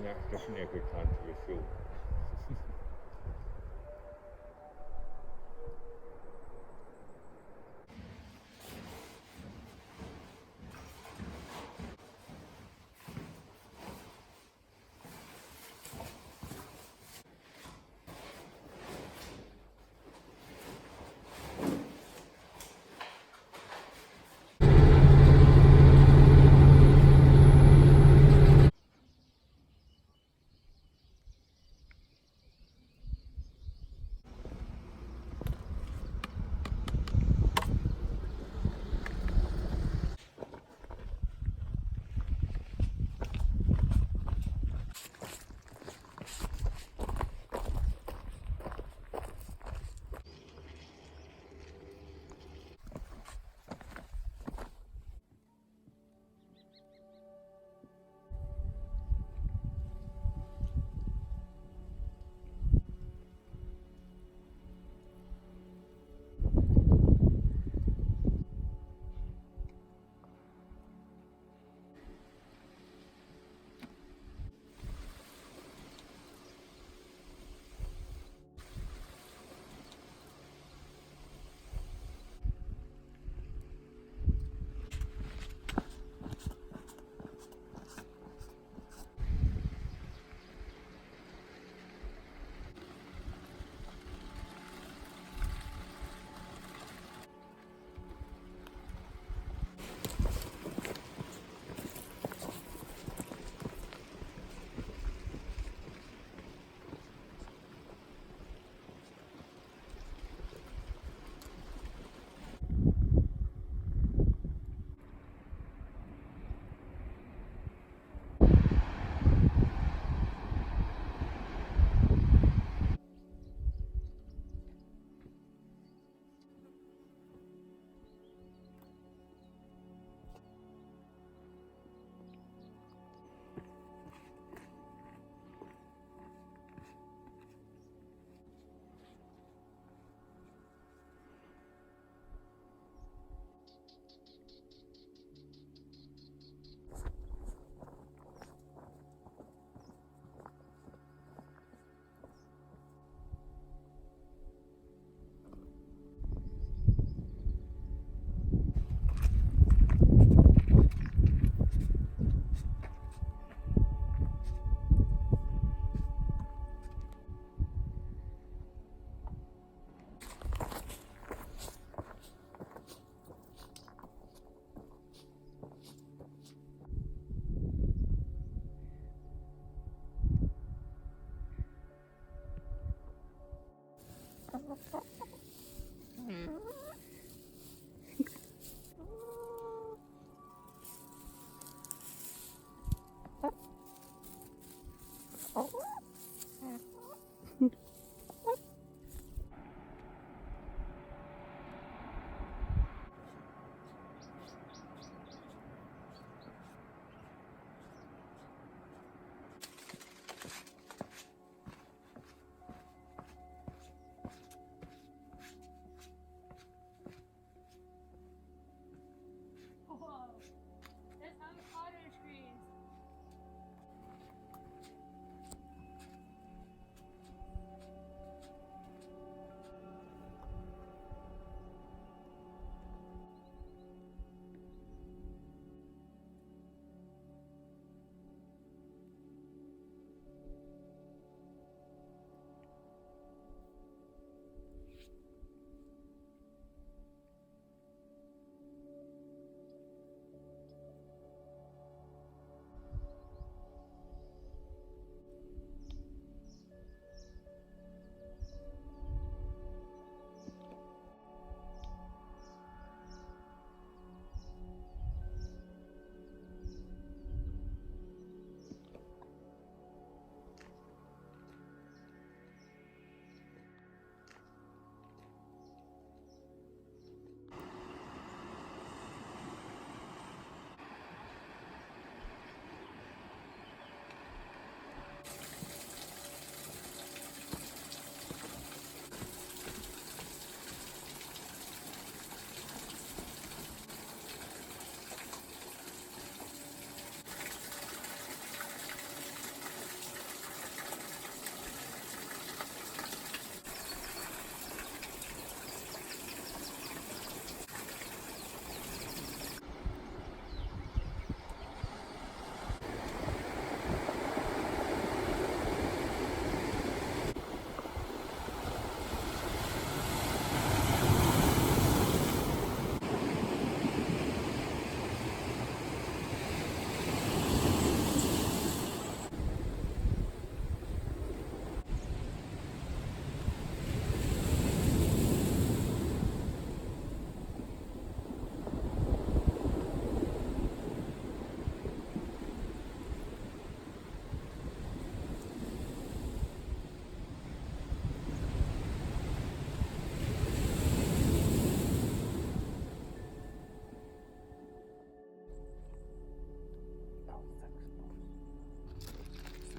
Yeah, definitely a good time to refuel. Whoa, that's avocado trees.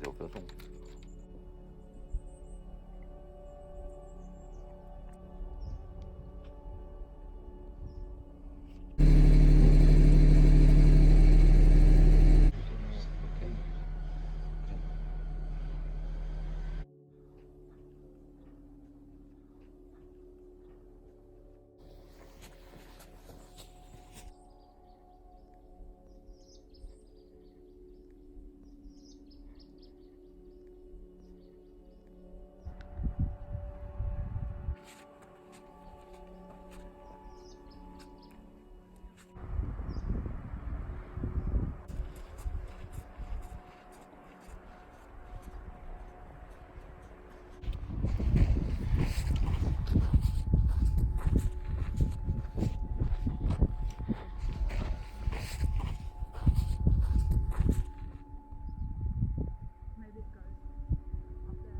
有歌颂。Maybe it goes up there.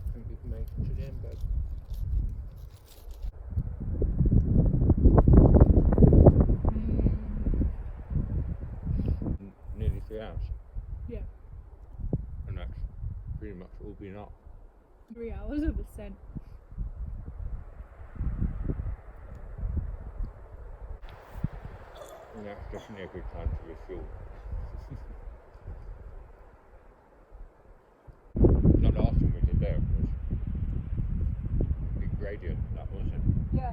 I think we can make it to the end, bud. Nearly 3 hours. Yeah, And that's pretty much all been up. 3 hours of ascent. And that's definitely a good time to refuel. The last one we did there was a big gradient, that wasn't. Yeah,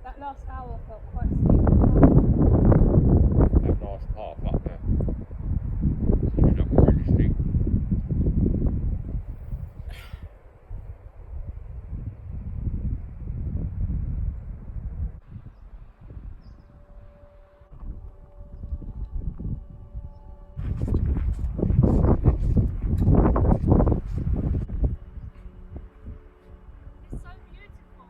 that last hour felt quite steep. That last half up there. It's not really steep. It's so beautiful.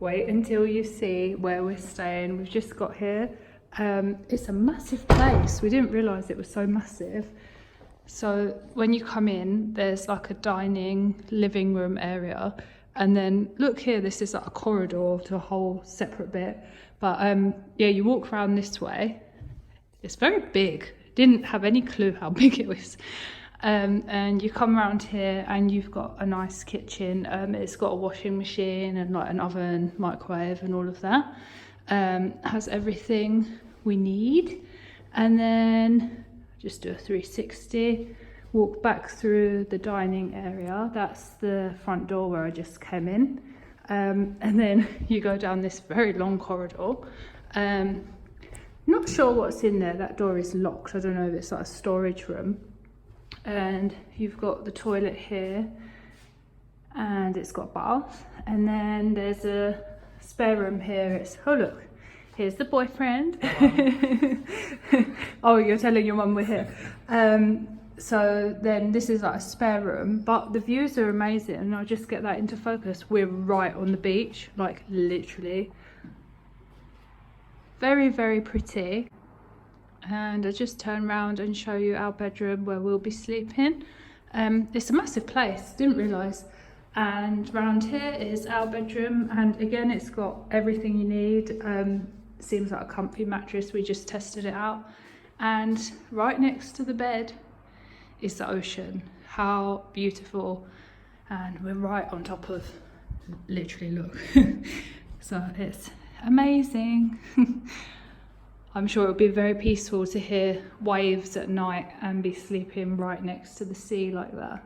wait until you see where we're staying. We've just got here. It's a massive place. We didn't realise it was so massive. So when you come in, there's like a dining, living room area. And then look here, this is like a corridor to a whole separate bit. But yeah, you walk around this way. It's very big. Didn't have any clue how big it was. And you come around here and you've got a nice kitchen. It's got a washing machine and like an oven, microwave and all of that. Has everything we need. And then just do a 360, walk back through the dining area. That's the front door where I just came in. And then you go down this very long corridor. Not sure what's in there. That door is locked. I don't know if it's like a storage room. And you've got the toilet here, and it's got a bath. And then there's a spare room here. It's, oh look, here's the boyfriend. Oh, you're telling your mum we're here. So then this is like a spare room, but the views are amazing. And I'll just get that into focus. We're right on the beach, like literally. Very, very pretty. And I'll just turn around and show you our bedroom where we'll be sleeping. It's a massive place, didn't realise. And round here is our bedroom, and again it's got everything you need. Seems like a comfy mattress, we just tested it out. And right next to the bed is the ocean. How beautiful. And we're right on top of, literally look. So it's amazing. I'm sure it would be very peaceful to hear waves at night and be sleeping right next to the sea like that.